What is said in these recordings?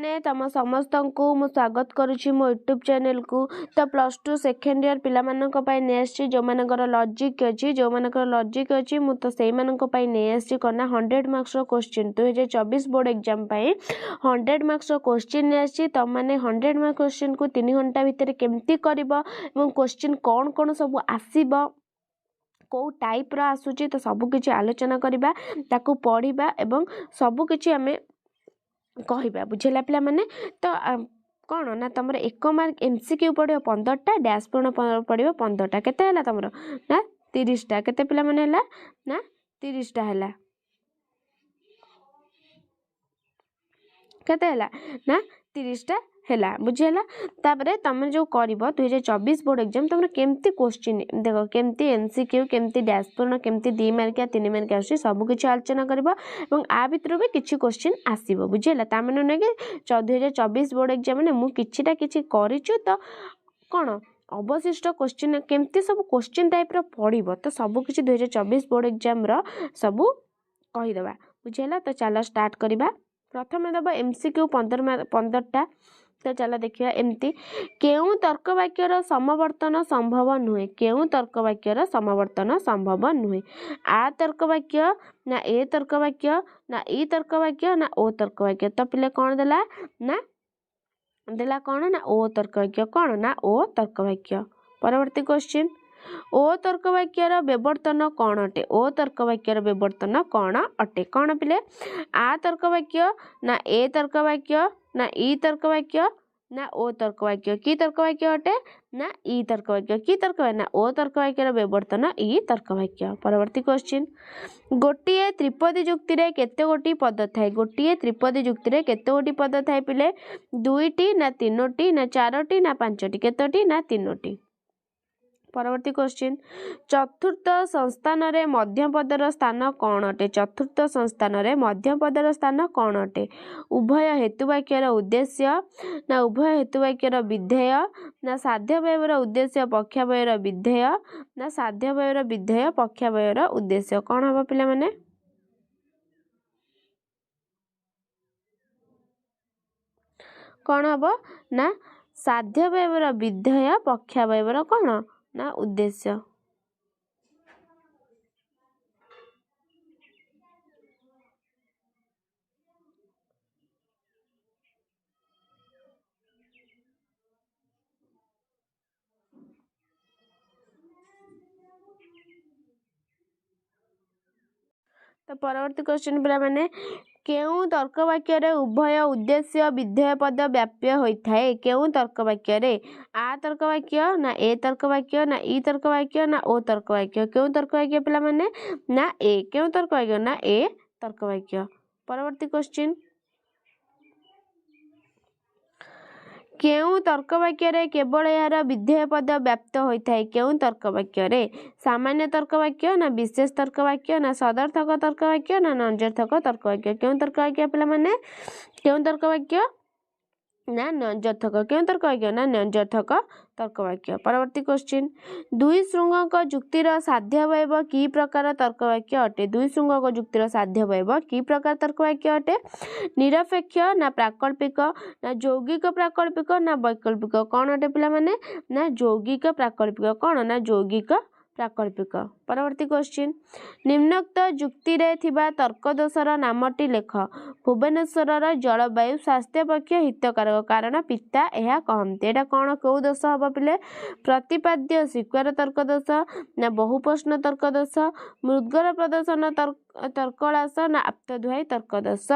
ने तम समस्त को मु स्वागत करुच्ची मो यूट्यूब चैनल को। तो प्लस टू सेकेंड इयर पिला नहीं जो मानकर लॉजिक अच्छी जो मानकर लॉजिक अच्छी मु तो से नहीं करना 100 marks question 2024 board exam 100 marks question नहीं तुम मैंने 100 मार्क्स क्वेश्चन को 3 घंटा भितर केमती कर क्वेश्चन कौन कौन सब आसब कौ टाइप रो आसूची तो सबकि आलोचना करवा ताकू पढ़ा एवं सबकि आम कहवा बुझेगा पिला माने। तो कौन ना तुम 1 मार्क एमसीक्यू पढ़ो 15टा डैश पूर्ण पढ़ो 15टा केते तुम ना 30टा केते पिला माने ना 30टा है केते ना 30टा है बुझेगा। तापर तुम जो कर 2024 बोर्ड एग्जाम तुम केमती क्वेश्चन देख केमती एमसीक्यू केमती डैश पूर्ण केमती 2 मार्किया 3 मार्किया आस सबकि आलोचना करवा आ भितर भी किसी क्वेश्चन आसब बुझेगा। ताने ना कि 2024 बोर्ड एग्जाम ने मुझे किसी करूँ तो कौन अवशिष्ट क्वेश्चन केमती सब क्वेश्चन टाइप पड़ो तो सबकि 2024 बोर्ड एग्जाम सब कहीदेवा बुझेगा। तो चलो स्टार्ट करवा। प्रथम दबा एमसीक्यू 15टा। तो चलो देखिए एमती केउ तर्क वाक्यर समवर्तन संभव नुहे केउ तर्क वाक्यर समवर्तन संभव नुहे आ तर्क वाक्य ना ए तर्क वाक्य ना ई तर्क वाक्य ना ओ तर्क वाक्य। तो पिले कौन देला ना देला कौन ना ओ तर्क वाक्य कौन ना ओ तर्क वाक्य। परवर्ती क्वेश्चन ओ तर्क वाक्यर व्यवर्तन कौन अटे ओ तर्क वाक्यर व्यवर्तन कौन अटे कौन पिले आ तर्क वाक्य ना ए तर्क वाक्य ना ई तर्क वाक्य ना ओ तर्क वाक्य की तर्क वाक्य अटे ना ई तर्क वाक्य की तर्क वाक्य ना ओ तर्क वाक्यर व्यवर्तन ई तर्क वाक्य। परवर्ती क्वेश्चन गोटे त्रिपदी जुक्ति रे केते गोटी पद थाए गोटे त्रिपदी जुक्ति रे केते गोटी पद थाए पिले 2टी ना 3टी ना 4टी ना 5टी केतोटी ना 3टी। परवर्ती क्वेश्चन चतुर्थ संस्थान रे मध्य पदर स्थान कौन अटे चतुर्थ संस्थान रे मध्य पदर स्थान कौन अटे उभय हेतुवाक्यर उद्देश्य ना उभय हेतुवाक्यर विधेय ना साध्यवयर उद्देश्य पक्षावयर विधेय ना साध्यवयर विधेय पक्षावयर उद्देश्य कौन हम पिला माने कौन हम ना साध्यवयर विधेय पक्षावयर कौन ना उद्देश्य। तो परवर्ती क्वेश्चन पिला माने केउ तर्क वाक्य रे उभय उद्देश्य विधेय पद व्याप्य होता है केउ तर्क वाक्य रे आ तर्क वाक्य ना ए तर्क वाक्य ना ई तर्क वाक्य ना ओ तर्क वाक्य केउ तर्क वाक्य पिला माने ना ए केउ तर्क वाक्य ना ए तर्क वाक्य। परवर्ती क्वेश्चन केउ तर्क वाक्य रे केवल यार विधेय पद व्याप्त होता है केउ तर्क वाक्य रे सामान्य तर्क वाक्य ना विशेष तर्क वाक्य ना सदर्थक तर्क वाक्य ना नंजर्थक तर्क वाक्य केउ तर्क वाक्य पिला माने केउ तर्क वाक्य ना नंजर्थक केउ तर्क वाक्य ना नंजर्थक तर्क वाक्य। परवर्ती क्वेश्चन दुई श्रृंगक जुक्तिर साध्यवयव की प्रकार तर्क वाक्य अटे दुई श्रृंगक जुक्तिर साध्यवयव की प्रकार तर्क वाक्य अटे निरपेक्ष ना प्राकल्पिक ना यौगिक प्राकल्पिक ना वैकल्पिक कौन अटे पिला माने ना यौगिक प्राकल्पिक कौन ना यौगिक प्राकल्पिक। परवर्ती क्वेश्चन निम्नोक्त जुक्ति रे थिबा तर्क दोषर नामटी लेख भुवनेश्वर जलवायु स्वास्थ्य पक्ष हितकारक कारण पिता यह कहते एटा कौन कौ दोष हम पिले प्रतिपाद्य स्वीकार तर्क दोष ना बहुप्रश्न तर्क दोष मृदगर प्रदर्शन तर्कलास ना आप्तध्वायी तर्क दोष।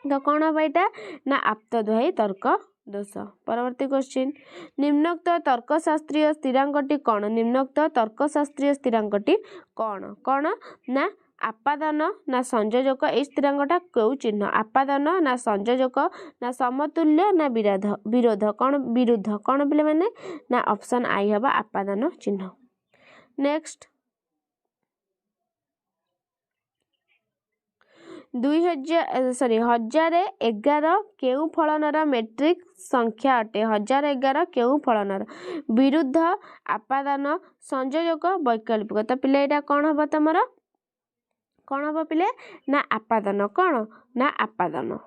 तो कौन हम यहाँ ना आप्तध्वायी तर्क दोष। परवर्ती क्वेश्चन निम्नोक्त तर्कशास्त्रीय स्थिरांकटी कौन निम्नोक्त तर्कशास्त्रीय स्थिरांकटी कौन कौन ना आपादन ना संयोजक ए स्थिरांकटा क्यों चिन्ह आपादन ना संयोजक ना समतुल्य ना विरोध कौन विरुद्ध कौन पिले माने ना ऑप्शन आई हवा आपादन चिन्ह। नेक्स्ट 1011 केउ फलनर मेट्रिक संख्या अटे 1011 केउ फलनर विरुद्ध आपादन संयोजक वैकल्पिक। तो पिले एटा कौन हम तुमर कौन हम पिले ना आपादन कौन ना आपादन।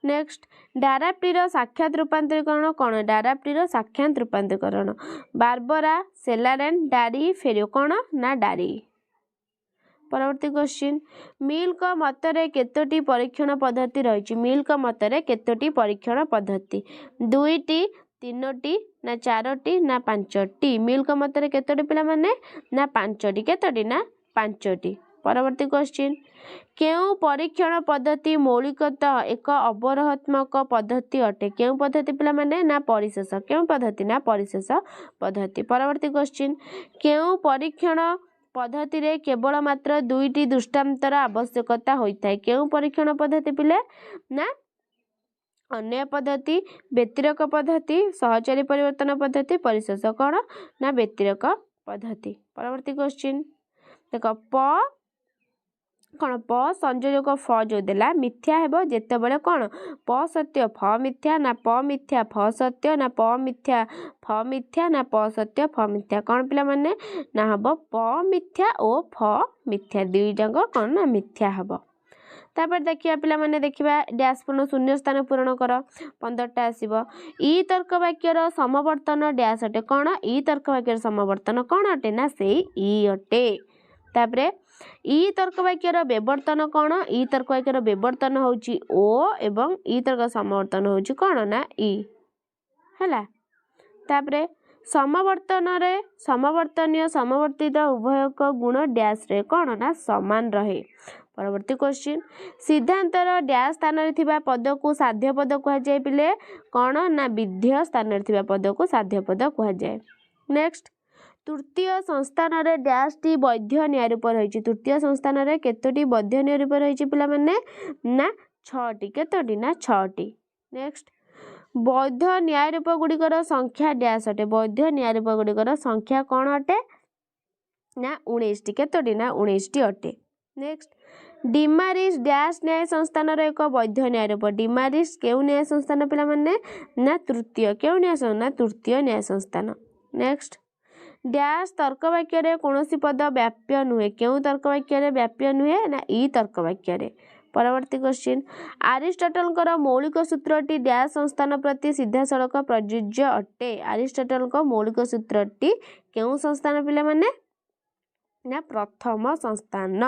नेक्स्ट डाराप्टीर साक्षात रूपांतरीकरण कौन डाराप्टीर साक्षात रूपांतरीकरण बारबरा सेलारेन डारी फेरियो कौन ना डारी। परवर्ती क्वेश्चन मिल्क मतरे केतोटी परीक्षण पद्धति रही मिल्क मतरे केतोटी परीक्षण पद्धति दुईटी तीनोटी ना चारोटी ना पांचटी मिल्क मतरे केतोटी पिला माने ना पांचटी केतोटी ना पांचटी। परवर्ती क्वेश्चन केउ परीक्षण पद्धति मौलिकतः एक अवरोहात्मक पद्धति अटे केउ पद्धति पिला माने ना परिशेष केउ पद्धति ना परिशेष पद्धति। परवर्ती क्वेश्चन केउ परीक्षण पद्धति रे केवल मात्र दुईटी दृष्टांतर आवश्यकता होता है केउ परीक्षण पद्धति पिले ना अन्य पद्धति व्यतिरेक पद्धति सहचारी परिवर्तन पद्धति परिशेष कौन ना व्यतिरेक पद्धति। परवर्ती क्वेश्चन देख प कौन प संयोजक फ जो देला मिथ्या हेबो जेतेबेले कौन प सत्य फ मिथ्या ना प मिथ्या फ सत्य ना प मिथ्या फ मिथ्या ना प सत्य फ मिथ्या कौन पिला माने ना हबो प मिथ्या ओ फ मिथ्या दुई जंग कौन ना मिथ्या हबो। तापर देखिया पिला माने देखिबा डैश पूर्ण शून्य स्थान पूरण कर 15टा आसीबो ई तर्क वाक्यर समवर्तन डैश अटे कौन ई तर्क वाक्यर समवर्तन कौन अटे ना से ई अटे। तापरे ई तर्क वाक्यर व्यवर्तन कौन ई तर्क वाक्यर व्यवर्तन होची ओ एवं ई तर्क समवर्तन होची कौन ना ई हैला। तापरे समवर्तन रे समवर्तनीय समवर्तित उभयक गुण डैश रे कौन ना समान रहे। परवर्ती क्वेश्चन सिद्धांतर डैश स्थान रे थिबा पद को साध्य पद कहा जाय पिले कौन ना विध्य स्थान रे थिबा पद को साध्य पद कहा जाय। नेक्स्ट तृतीय संस्थान रे डैश टी वैध न्याय रूप रही तृतीय संस्थान रे केतोटी वैध न्याय रूप रही पिला माने ना 6टी केतोटी ना 6टी। नेक्स्ट वैध न्याय रूप गुड़िकर संख्या डैश अटे वैध न्याय रूप गुड़िकर संख्या कौन अटे ना 19टी केतोटी ना 19टी अटे। नेक्स्ट डिमारिस डैश न्याय संस्थान रे एक वैध न्याय रूप डिमारिस केउ न्याय संस्थान पिला माने ना तृतीय केउ न्याय ना तृतीय न्याय संस्थान। नेक्स्ट डैश तर्क वाक्य रे कोनोसी पद व्याप्य नुहे केउ तर्क वाक्य रे व्याप्य नुहे ना ई तर्क वाक्य रे। परवर्ती क्वेश्चन अरिस्टोटल मौलिक सूत्रटी डैश संस्थान प्रति सीधा सड़क प्रযোज्य अटे अरिस्टोटल मौलिक सूत्रटी केउ संस्थान पिला माने ना प्रथम संस्थान।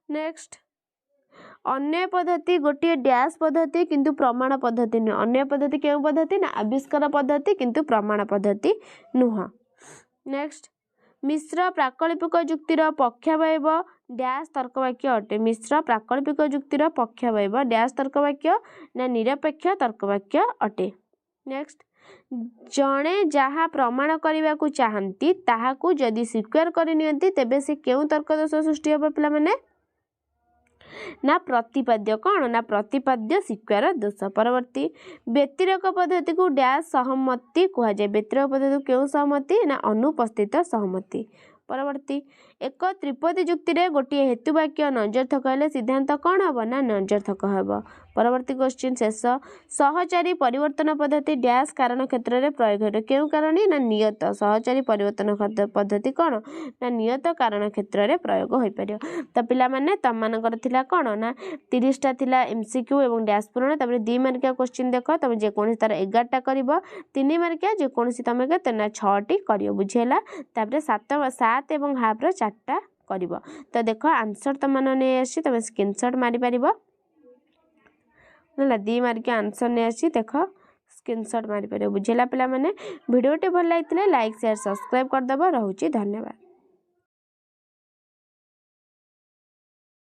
नेक्स्ट अन्य पद्धति गोटे डैश पद्धति किंतु प्रमाण पद्धति नुह अन्य पद्धति केउ पद्धति ना आविष्कार पद्धति किंतु प्रमाण पद्धति नुह। नेक्स्ट मिश्र प्राकल्पिक जुक्तिर पक्षावयव डैश तर्कवाक्य अटे मिश्र प्राकल्पिक जुक्तिर पक्षावयव डैश तर्कवाक्य ना निरपेक्ष तर्कवाक्य अटे। नेक्स्ट जणे जहाँ प्रमाण करने को चाहती ताहाकू जदि स्वीकार करनियंती तेबे से केउ तर्क दोष सृष्टि होबा पिला माने ना प्रतिपाद्य कौन ना प्रतिपाद्य स्वीकार दोष। परवर्ती व्यतिरेक पद्धति को डैश सहमति कह जाए व्यतिरेक पद्धति को केउ सहमति ना अनुपस्थित सहमति। परवर्ती एक त्रिपदी जुक्ति रे गोटे हेतुवाक्य नजर्थक हेले सिद्धांत कौन हम ना नजर्थक हम। परवर्ती क्वेश्चन शेष सहचारी परिवर्तन पद्धति डैश कारण क्षेत्र में प्रयोग हो केउ कारण ना नियत सहचारी परिवर्तन पद्धति कौन ना नियत कारण क्षेत्र में प्रयोग हो पार। तो पिला माने तम मानकर थिला कौन ना 30टा थिला एमसीक्यू एवं डैश पूरण तापर 2 मार्किया क्वेश्चन देख तुम जेकोसी तार 11टा कर 3 मार्किया जेकोसी तुम के ना 6टी कर बुझेला तापर 7 एवं हाफ रो 4टा कर। तो देख आंसर तुम नहीं आसी तुम स्क्रीनशॉट मारी पार ना 2 मार्किया आंसर नहीं आसी देख स्क्रीनशॉट मारी पार बुझेला पिला माने वीडियोटी भल लगी लाइक शेयर सब्सक्राइब करदेव। रोचे धन्यवाद।